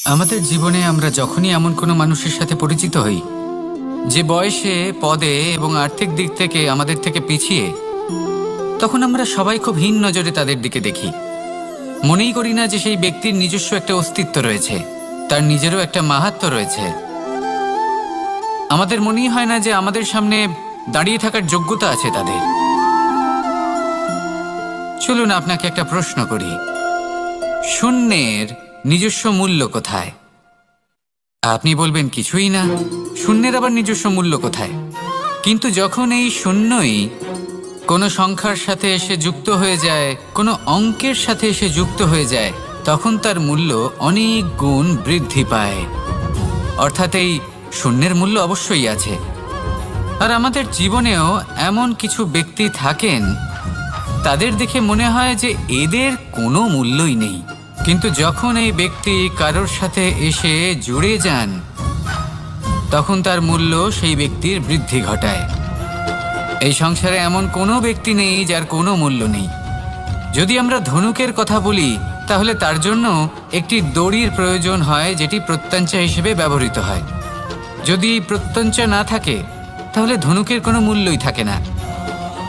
আমাদের জীবনে আমরা যখনই এমন কোনো মানুষের সাথে পরিচিত হই যে বয়সে, পদে এবং আর্থিক দিক থেকে আমাদের থেকে পিছিয়ে, তখন আমরা সবাই খুব হীন নজরে তাদের দিকে দেখি। মনেই করি না যে সেই ব্যক্তির নিজস্ব একটা অস্তিত্ব রয়েছে, তার নিজেরও একটা মাহাত্ম্য রয়েছে। আমাদের মনেই হয় না যে আমাদের সামনে দাঁড়িয়ে থাকার যোগ্যতা আছে তাদের। চলুন আপনাকে একটা প্রশ্ন করি, শূন্যের নিজস্ব মূল্য কোথায়? আপনি বলবেন কিছুই না। শূন্যের আবার নিজস্ব মূল্য কোথায়? কিন্তু যখন এই শূন্যই কোনো সংখ্যার সাথে এসে যুক্ত হয়ে যায়, কোনো অঙ্কের সাথে এসে যুক্ত হয়ে যায়, তখন তার মূল্য অনেক গুণ বৃদ্ধি পায়। অর্থাৎ এই শূন্যের মূল্য অবশ্যই আছে। আর আমাদের জীবনেও এমন কিছু ব্যক্তি থাকেন, তাদের দেখে মনে হয় যে এদের কোনো মূল্যই নেই। কিন্তু যখন এই ব্যক্তি কারোর সাথে এসে জুড়ে যান, তখন তার মূল্য সেই ব্যক্তির বৃদ্ধি ঘটায়। এই সংসারে এমন কোনো ব্যক্তি নেই যার কোনো মূল্য নেই। যদি আমরা ধনুকের কথা বলি, তাহলে তার জন্য একটি দড়ির প্রয়োজন হয়, যেটি প্রত্যঞ্চা হিসেবে ব্যবহৃত হয়। যদি প্রত্যঞ্চা না থাকে, তাহলে ধনুকের কোনো মূল্যই থাকে না।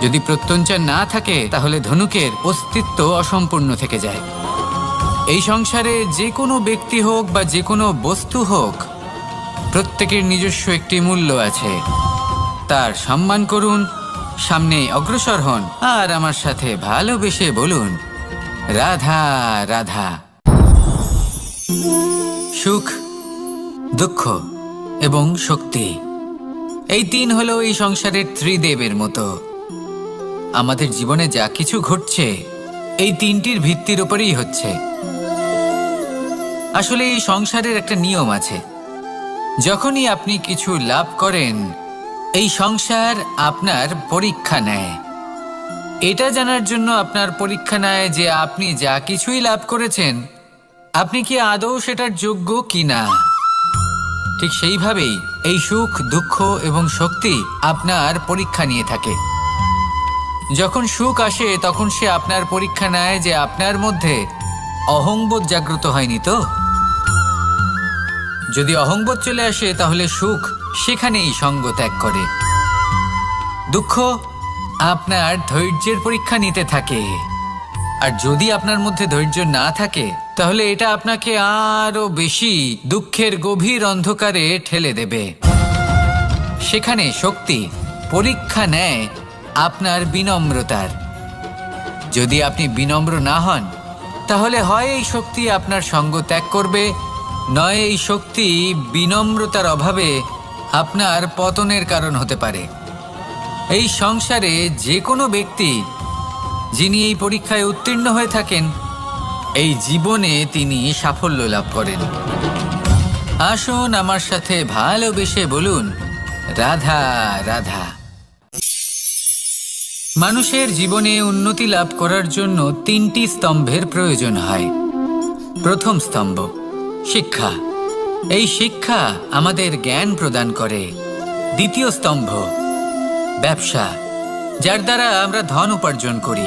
যদি প্রত্যঞ্চা না থাকে, তাহলে ধনুকের অস্তিত্ব অসম্পূর্ণ থেকে যায়। এই সংসারে যে কোনো ব্যক্তি হোক বা যে কোনো বস্তু হোক, প্রত্যেকের নিজস্ব একটি মূল্য আছে। তার সম্মান করুন, সামনে অগ্রসর হন, আর আমার সাথে ভালোবেসে বলুন, রাধা রাধা। সুখ, দুঃখ এবং শক্তি, এই তিন হলো এই সংসারের ত্রিদেবের মতো। আমাদের জীবনে যা কিছু ঘটছে, এই তিনটির ভিত্তির উপরেই হচ্ছে। আসলে এই সংসারের একটা নিয়ম আছে, যখনই আপনি কিছু লাভ করেন, এই সংসার আপনার পরীক্ষা নেয়। এটা জানার জন্য আপনার পরীক্ষা নেয় যে আপনি যা কিছুই লাভ করেছেন, আপনি কি আদৌ সেটার যোগ্য কিনা। ঠিক সেইভাবেই এই সুখ, দুঃখ এবং শক্তি আপনার পরীক্ষা নিয়ে থাকে। যখন সুখ আসে, তখন সে আপনার পরীক্ষা নেয় যে আপনার মধ্যে অহংবোধ জাগ্রত হয়নি তো। যদি অহংবোধ চলে আসে, তাহলে সুখ সেখানেই সঙ্গ ত্যাগ করে। দুঃখ আপনার ধৈর্যের পরীক্ষা নিতে থাকে। আর যদি আপনার মধ্যে ধৈর্য না থাকে, তাহলে এটা আপনাকে আরো বেশি দুঃখের গভীর অন্ধকারে ঠেলে দেবে। সেখানে শক্তি পরীক্ষা নেয় আপনার বিনম্রতার। যদি আপনি বিনম্র না হন, তাহলে হয় এই শক্তি আপনার সঙ্গ ত্যাগ করবে, নয় এই শক্তি বিনম্রতার অভাবে আপনার পতনের কারণ হতে পারে। এই সংসারে যে কোনো ব্যক্তি যিনি এই পরীক্ষায় উত্তীর্ণ হয়ে থাকেন, এই জীবনে তিনি সাফল্য লাভ করেন। আসুন আমার সাথে ভালোবেসে বলুন, রাধা রাধা। মানুষের জীবনে উন্নতি লাভ করার জন্য তিনটি স্তম্ভের প্রয়োজন হয়। প্রথম স্তম্ভ শিক্ষা। এই শিক্ষা আমাদের জ্ঞান প্রদান করে। দ্বিতীয় স্তম্ভ ব্যবসা, যার দ্বারা আমরা ধন উপার্জন করি।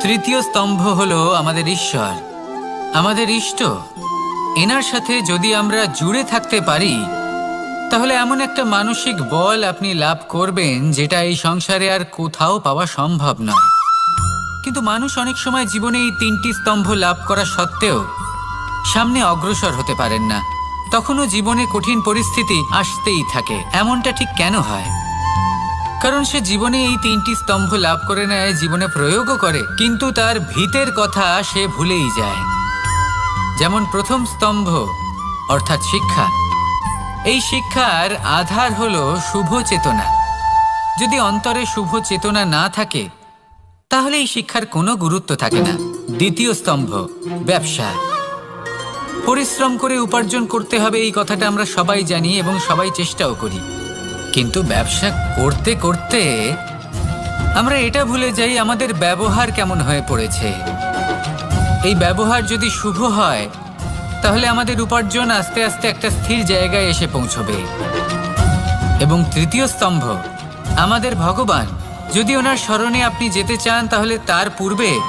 তৃতীয় স্তম্ভ হলো আমাদের ঈশ্বর, আমাদের ইষ্ট। এনার সাথে যদি আমরা জুড়ে থাকতে পারি, তাহলে এমন একটা মানসিক বল আপনি লাভ করবেন, যেটা এই সংসারে আর কোথাও পাওয়া সম্ভব নয়। কিন্তু মানুষ অনেক সময় জীবনে এই তিনটি স্তম্ভ লাভ করা সত্ত্বেও সামনে অগ্রসর হতে পারেন না। তখনও জীবনে কঠিন পরিস্থিতি আসতেই থাকে। এমনটা ঠিক কেন হয়? কারণ সে জীবনে এই তিনটি স্তম্ভ লাভ করে নেয়, জীবনে প্রয়োগও করে, কিন্তু তার ভিতের কথা সে ভুলেই যায়। যেমন প্রথম স্তম্ভ অর্থাৎ শিক্ষা। এই শিক্ষার আধার হলো শুভ চেতনা। যদি অন্তরে শুভ চেতনা না থাকে, তাহলে এই শিক্ষার কোনো গুরুত্ব থাকে না। দ্বিতীয় স্তম্ভ ব্যবসা। পরিশ্রম করে উপার্জন করতে হবে, এই কথাটা আমরা সবাই জানি এবং সবাই চেষ্টাও করি। কিন্তু ব্যবসা করতে করতে আমরা এটা ভুলে যাই আমাদের ব্যবহার কেমন হয়ে পড়েছে। এই ব্যবহার যদি শুভ হয়, তাহলে আমাদের উপার্জন আস্তে আস্তে একটা স্থির জায়গায় এসে পৌঁছবে। এবং তৃতীয় স্তম্ভ আমাদের ভগবান। যদি ওনার শরণে আপনি যেতে চান, তাহলে তার পূর্বে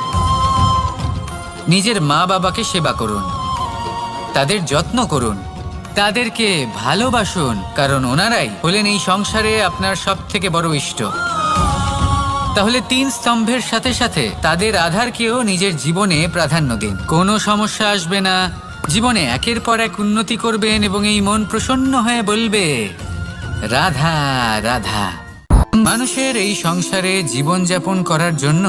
নিজের মা বাবাকে সেবা করুন, তাদের যত্ন করুন, তাদেরকে ভালোবাসুন, কারণ ওনারাই হলেন এই সংসারে আপনার সবথেকে বড় ইষ্ট। তাহলে 3 স্তম্ভের সাথে সাথে তাদের আধারকেও নিজের জীবনে প্রাধান্য দিন। কোনো সমস্যা আসবে না, জীবনে একের পর এক উন্নতি করবেন এবং এই মন প্রসন্ন হয়ে বলবে রাধা রাধা। মানুষের এই সংসারে জীবনযাপন করার জন্য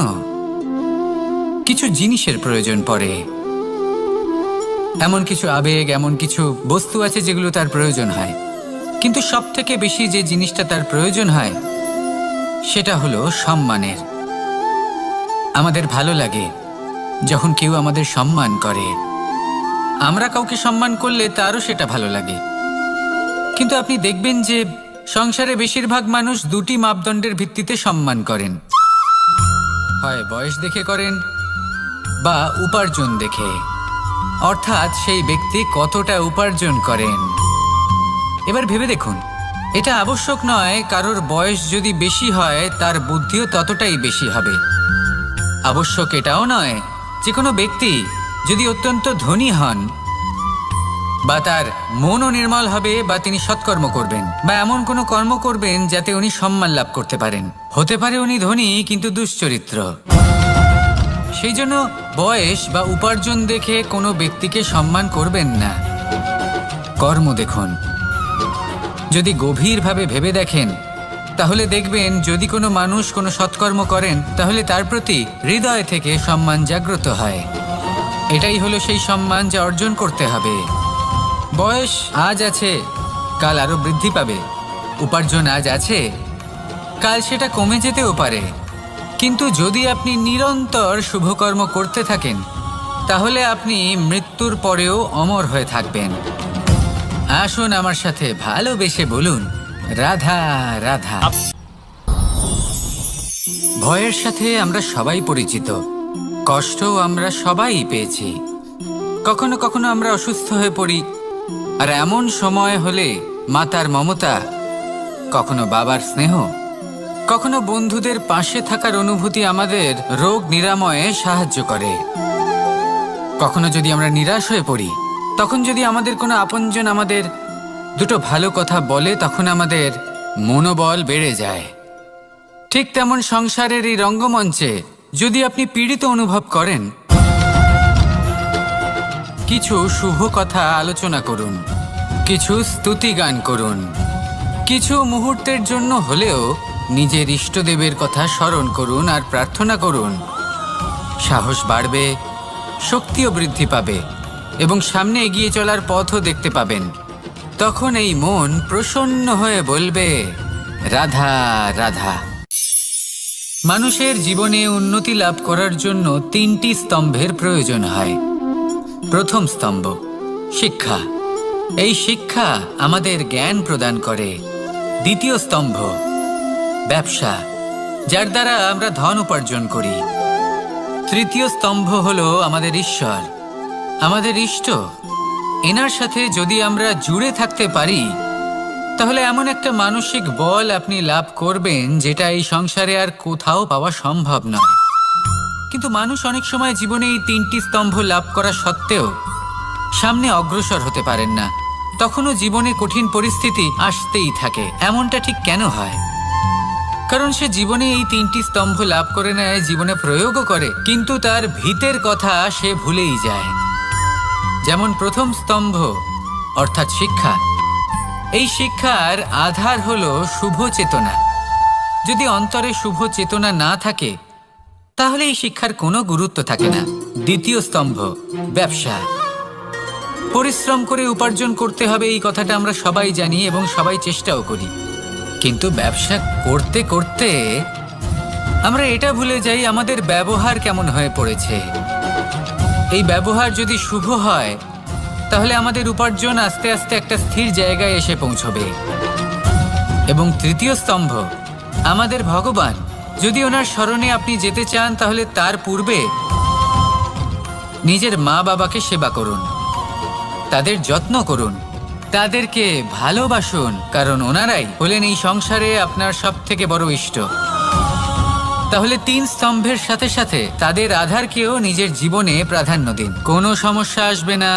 কিছু জিনিসের প্রয়োজন পড়ে। এমন কিছু আবেগ, এমন কিছু বস্তু আছে যেগুলো তার প্রয়োজন হয়, কিন্তু সবথেকে বেশি যে জিনিসটা তার প্রয়োজন হয় সেটা হলো সম্মানের। আমাদের ভালো লাগে যখন কেউ আমাদের সম্মান করে, আমরা কাউকে সম্মান করলে তারও সেটা ভালো লাগে। কিন্তু আপনি দেখবেন যে সংসারে বেশিরভাগ মানুষ 2টি মাপদণ্ডের ভিত্তিতে সম্মান করেন, হয় বয়স দেখে করেন বা উপার্জন দেখে, অর্থাৎ সেই ব্যক্তি কতটা উপার্জন করেন। এবার ভেবে দেখুন, এটা আবশ্যক নয় কারোর বয়স যদি বেশি হয় তার বুদ্ধিও ততটাই বেশি হবে। আবশ্যক এটাও নয় যে কোনো ব্যক্তি যদি অত্যন্ত ধনী হন বা তার মনও নির্মল হবে বা তিনি সৎকর্ম করবেন বা এমন কোনো কর্ম করবেন যাতে উনি সম্মান লাভ করতে পারেন। হতে পারে উনি ধনী কিন্তু দুশ্চরিত্র। সেই জন্য বয়স বা উপার্জন দেখে কোনো ব্যক্তিকে সম্মান করবেন না, কর্ম দেখুন। যদি গভীরভাবে ভেবে দেখেন তাহলে দেখবেন যদি কোনো মানুষ কোনো সৎকর্ম করেন তাহলে তার প্রতি হৃদয় থেকে সম্মান জাগ্রত হয়। এটাই হলো সেই সম্মান যা অর্জন করতে হবে। বয়স আজ আছে, কাল আরো বৃদ্ধি পাবে। উপার্জন আজ আছে, কাল সেটা কমে যেতেও পারে। কিন্তু যদি আপনি নিরন্তর শুভকর্ম করতে থাকেন তাহলে আপনি মৃত্যুর পরেও অমর হয়ে থাকবেন। আসুন আমার সাথে ভালোবেসে বলুন রাধা রাধা। ভয়ের সাথে আমরা সবাই পরিচিত, কষ্টও আমরা সবাই পেয়েছি। কখনো কখনো আমরা অসুস্থ হয়ে পড়ি, আর এমন সময় হলে মাতার মমতা, কখনো বাবার স্নেহ, কখনো বন্ধুদের পাশে থাকার অনুভূতি আমাদের রোগ নিরাময়ে সাহায্য করে। কখনো যদি আমরা নিরাশ হয়ে পড়ি, তখন যদি আমাদের কোনো আপনজন আমাদের 2টো ভালো কথা বলে তখন আমাদের মনোবল বেড়ে যায়। ঠিক তেমন সংসারের এই রঙ্গমঞ্চে যদি আপনি পীড়িত অনুভব করেন, কিছু শুভ কথা আলোচনা করুন, কিছু স্তুতি গান করুন, কিছু মুহূর্তের জন্য হলেও নিজের ইষ্টদেবের কথা স্মরণ করুন আর প্রার্থনা করুন। সাহস বাড়বে, শক্তিও বৃদ্ধি পাবে এবং সামনে এগিয়ে চলার পথও দেখতে পাবেন। তখন এই মন প্রসন্ন হয়ে বলবে রাধা রাধা। মানুষের জীবনে উন্নতি লাভ করার জন্য 3টি স্তম্ভের প্রয়োজন হয়। প্রথম স্তম্ভ শিক্ষা। এই শিক্ষা আমাদের জ্ঞান প্রদান করে। দ্বিতীয় স্তম্ভ ব্যবসা, যার দ্বারা আমরা ধন উপার্জন করি। তৃতীয় স্তম্ভ হলো আমাদের ঈশ্বর, আমাদের ইষ্ট। এনার সাথে যদি আমরা জুড়ে থাকতে পারি তাহলে এমন একটা মানসিক বল আপনি লাভ করবেন যেটা এই সংসারে আর কোথাও পাওয়া সম্ভব নয়। কিন্তু মানুষ অনেক সময় জীবনে এই 3টি স্তম্ভ লাভ করা সত্ত্বেও সামনে অগ্রসর হতে পারেন না। তখনও জীবনে কঠিন পরিস্থিতি আসতেই থাকে। এমনটা ঠিক কেন হয়? কারণ সে জীবনে এই 3টি স্তম্ভ লাভ করে নেয়, জীবনে প্রয়োগও করে, কিন্তু তার ভিতের কথা সে ভুলেই যায়। যেমন প্রথম স্তম্ভ অর্থাৎ শিক্ষা। এই শিক্ষার আধার হলো শুভ চেতনা। যদি অন্তরে শুভ চেতনা না থাকে তাহলে এই শিক্ষার কোনো গুরুত্ব থাকে না। দ্বিতীয় স্তম্ভ ব্যবসা। পরিশ্রম করে উপার্জন করতে হবে, এই কথাটা আমরা সবাই জানি এবং সবাই চেষ্টাও করি। কিন্তু ব্যবসা করতে করতে আমরা এটা ভুলে যাই আমাদের ব্যবহার কেমন হয়ে পড়েছে। এই ব্যবহার যদি শুভ হয় তাহলে আমাদের উপার্জন আস্তে আস্তে একটা স্থির জায়গায় এসে পৌঁছবে। এবং তৃতীয় স্তম্ভ আমাদের ভগবান। যদি ওনার স্মরণে আপনি যেতে চান তাহলে তার পূর্বে নিজের মা বাবাকে সেবা করুন, তাদের যত্ন করুন, তাদেরকে ভালোবাসুন, কারণ ওনারাই হলেন এই সংসারে আপনার সবথেকে বড় ইষ্ট। তাহলে 3 স্তম্ভের সাথে সাথে তাদের আধারকেও নিজের জীবনে প্রাধান্য দিন। কোনো সমস্যা আসবে না,